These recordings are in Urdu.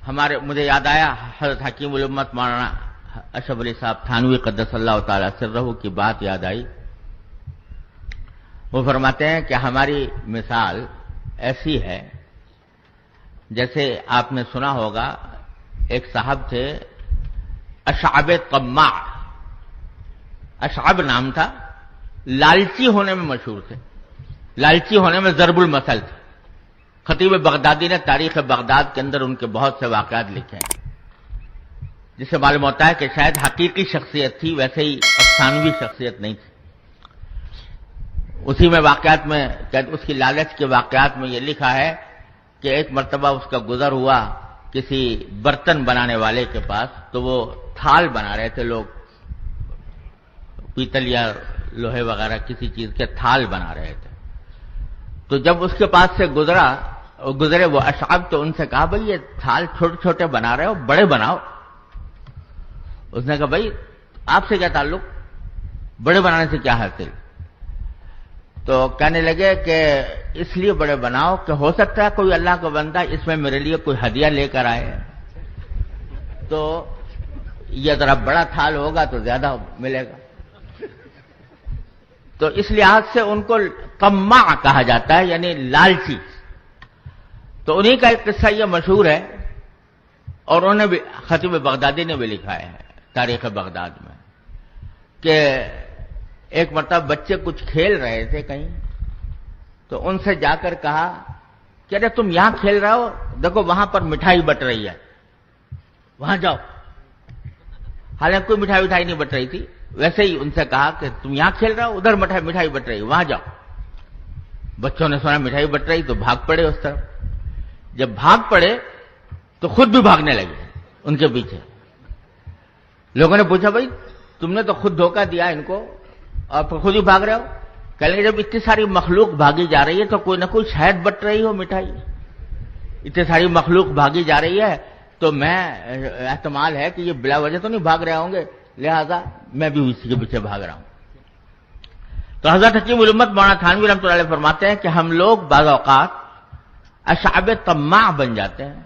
مجھے یاد آیا حضرت حکیم الامت مولانا اشرف علی صاحب تھانوی قدس اللہ تعالی سرہ کی بات یاد آئی. وہ فرماتے ہیں کہ ہماری مثال ایسی ہے جیسے آپ نے سنا ہوگا ایک صاحب تھے اشعب طماع. اشعب نام تھا، لالچی ہونے میں مشہور تھے، لالچی ہونے میں ضرب المثل تھے. خطیب بغدادی نے تاریخ بغداد کے اندر ان کے بہت سے واقعات لکھے ہیں جس سے معلوم ہوتا ہے کہ شاید حقیقی شخصیت تھی، ویسے ہی افسانوی شخصیت نہیں تھی. اسی میں واقعات میں اس کی لالچ کے واقعات میں یہ لکھا ہے کہ ایک مرتبہ اس کا گزر ہوا کسی برتن بنانے والے کے پاس، تو وہ تھال بنا رہے تھے لوگ، پیتل یا لوہے وغیرہ کسی چیز کے تھال بنا رہے تھے. تو جب اس کے پاس سے گزرے وہ اشعب، تو ان سے کہا بھئی یہ تھال چھوٹے چھوٹے بنا رہے ہو، بڑے بناؤ. اس نے کہا بھئی آپ سے کیا تعلق، بڑے بنانے سے کیا حاصل؟ تو کہنے لگے کہ اس لیے بڑے بناؤ کہ ہو سکتا ہے کوئی اللہ کا بندہ اس میں میرے لیے کوئی ہدیہ لے کر آئے، تو یہ ذرا بڑا تھال ہوگا تو زیادہ ملے گا. تو اس لحاظ سے ان کو طماع کہا جاتا ہے، یعنی لالچی. تو انہی کا ایک قصہ یہ مشہور ہے، اور انہوں نے بھی خطیب بغدادی نے بھی لکھا ہے تاریخ بغداد میں، کہ ایک مرتبہ بچے کچھ کھیل رہے تھے کہیں، تو ان سے جا کر کہا کہ ارے تم یہاں کھیل رہے ہو، دیکھو وہاں پر مٹھائی بٹ رہی ہے، وہاں جاؤ. حالانکہ کوئی مٹھائی نہیں بٹ رہی تھی، ویسے ہی ان سے کہا کہ تم یہاں کھیل رہے ہو، ادھر مٹھائی بٹ رہی ہے، وہاں جاؤ. بچوں نے سنا مٹھائی بٹ رہی تو بھاگ پڑے اس طرف. جب بھاگ پڑے تو خود بھی بھاگنے لگے ان کے پیچھے. لوگوں نے پوچھا بھائی تم نے تو خود دھوکہ دیا ان کو اور پھر خود ہی بھاگ رہے ہو. کہنے لگے جب اتنی ساری مخلوق بھاگی جا رہی ہے تو کوئی نہ کوئی شاید بٹ رہی ہو مٹھائی. اتنی ساری مخلوق بھاگی جا رہی ہے تو میں احتمال ہے کہ یہ بلا وجہ تو نہیں بھاگ رہے ہوں گے، لہذا میں بھی اسی کے پیچھے بھاگ رہا ہوں. تو حضرت حکیم الامت مولانا تھانوی رحمۃ اللہ علیہ فرماتے ہیں کہ ہم لوگ بعض اوقات اشعب طماع بن جاتے ہیں،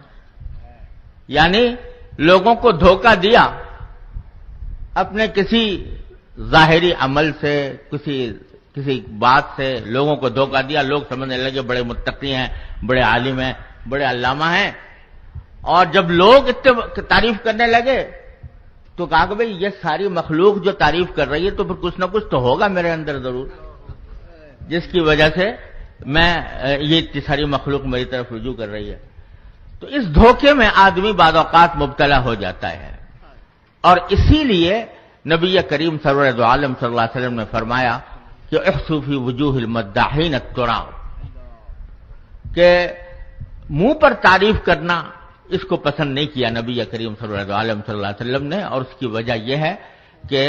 یعنی لوگوں کو دھوکہ دیا اپنے کسی ظاہری عمل سے، کسی بات سے لوگوں کو دھوکہ دیا. لوگ سمجھنے لگے بڑے متقی ہیں، بڑے عالم ہیں، بڑے علامہ ہیں. اور جب لوگ اتنے تعریف کرنے لگے تو کہا کہ بھئی یہ ساری مخلوق جو تعریف کر رہی ہے تو پھر کچھ نہ کچھ تو ہوگا میرے اندر ضرور، جس کی وجہ سے میں یہ اتنی ساری مخلوق میری طرف رجوع کر رہی ہے. تو اس دھوکے میں آدمی بعض اوقات مبتلا ہو جاتا ہے. اور اسی لیے نبی کریم سرور دو عالم صلی اللہ علیہ وسلم نے فرمایا کہ احسوا فی وجوہ المداحین التراب، کہ منہ پر تعریف کرنا اس کو پسند نہیں کیا نبی کریم صلی اللہ علیہ وسلم نے. اور اس کی وجہ یہ ہے کہ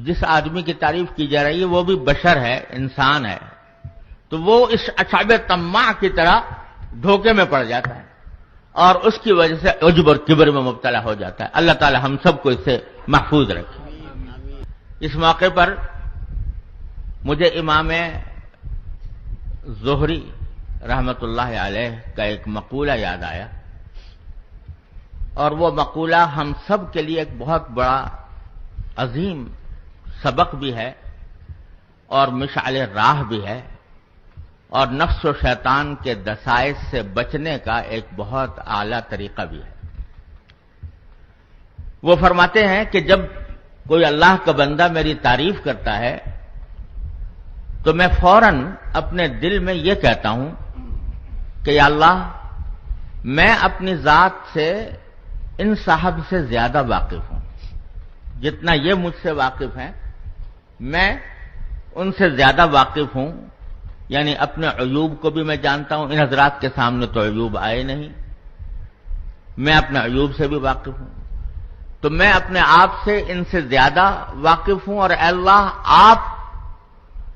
جس آدمی کی تعریف کی جا رہی ہے وہ بھی بشر ہے، انسان ہے، تو وہ اس اشعب طماع کی طرح دھوکے میں پڑ جاتا ہے اور اس کی وجہ سے عجب اور کبر میں مبتلا ہو جاتا ہے. اللہ تعالی ہم سب کو اس سے محفوظ رکھے. اس موقع پر مجھے امام زہری رحمت اللہ علیہ کا ایک مقولہ یاد آیا، اور وہ مقولہ ہم سب کے لیے ایک بہت بڑا عظیم سبق بھی ہے اور مشعل راہ بھی ہے، اور نفس و شیطان کے دسائس سے بچنے کا ایک بہت اعلیٰ طریقہ بھی ہے. وہ فرماتے ہیں کہ جب کوئی اللہ کا بندہ میری تعریف کرتا ہے تو میں فوراً اپنے دل میں یہ کہتا ہوں کہ یا اللہ میں اپنی ذات سے ان صاحب سے زیادہ واقف ہوں، جتنا یہ مجھ سے واقف ہیں میں ان سے زیادہ واقف ہوں. یعنی اپنے عیوب کو بھی میں جانتا ہوں، ان حضرات کے سامنے تو عیوب آئے نہیں، میں اپنے عیوب سے بھی واقف ہوں، تو میں اپنے آپ سے ان سے زیادہ واقف ہوں. اور اے اللہ آپ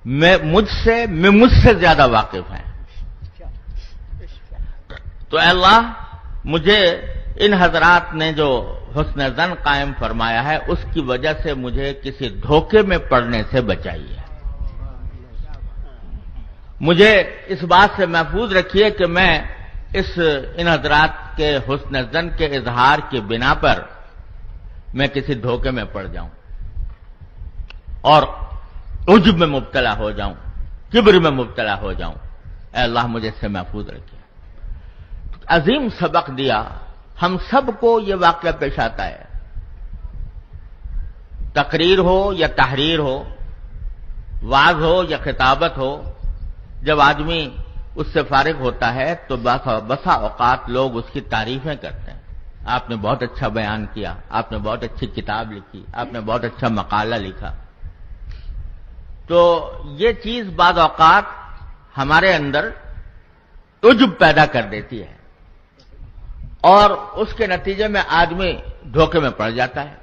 مجھ سے زیادہ واقف ہیں. تو اے اللہ مجھے ان حضرات نے جو حسن ظن قائم فرمایا ہے اس کی وجہ سے مجھے کسی دھوکے میں پڑنے سے بچائیے. مجھے اس بات سے محفوظ رکھیے کہ میں ان حضرات کے حسن ظن کے اظہار کی بنا پر میں کسی دھوکے میں پڑ جاؤں اور عجب میں مبتلا ہو جاؤں، کبر میں مبتلا ہو جاؤں، اے اللہ مجھے اس سے محفوظ رکھیے۔ عظیم سبق دیا، ہم سب کو یہ واقعہ پیش آتا ہے، تقریر ہو یا تحریر ہو، وعظ ہو یا خطابت ہو، جب آدمی اس سے فارغ ہوتا ہے تو بسا اوقات لوگ اس کی تعریفیں کرتے ہیں، آپ نے بہت اچھا بیان کیا، آپ نے بہت اچھی کتاب لکھی، آپ نے بہت اچھا مقالہ لکھا۔ تو یہ چیز بعض اوقات ہمارے اندر عجب پیدا کر دیتی ہے اور اس کے نتیجے میں آدمی دھوکے میں پڑ جاتا ہے۔